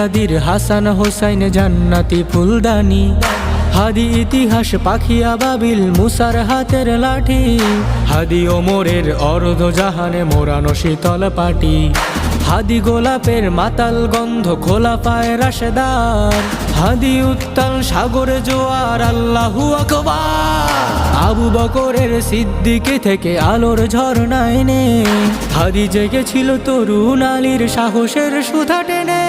মিলাদির হাসান হোসাইন জান্নাতি ফুলদানি, হাদি ইতিহাস পাখি আবাবিল মুসার হাতের লাঠি, হাদি ওমরের অর্ধ জাহানে মোরানো শীতল পাটি, হাদি গোলাপের মাতাল গন্ধ খোলা পায় রাশেদার, হাদি উত্তাল সাগরে জোয়ার আল্লাহু আকবার। আবু বকরের সিদ্দিকে থেকে আলোর ঝরনায় নে, হাদি জেগেছিল তরুণ আলীর সাহসের সুধা টেনে।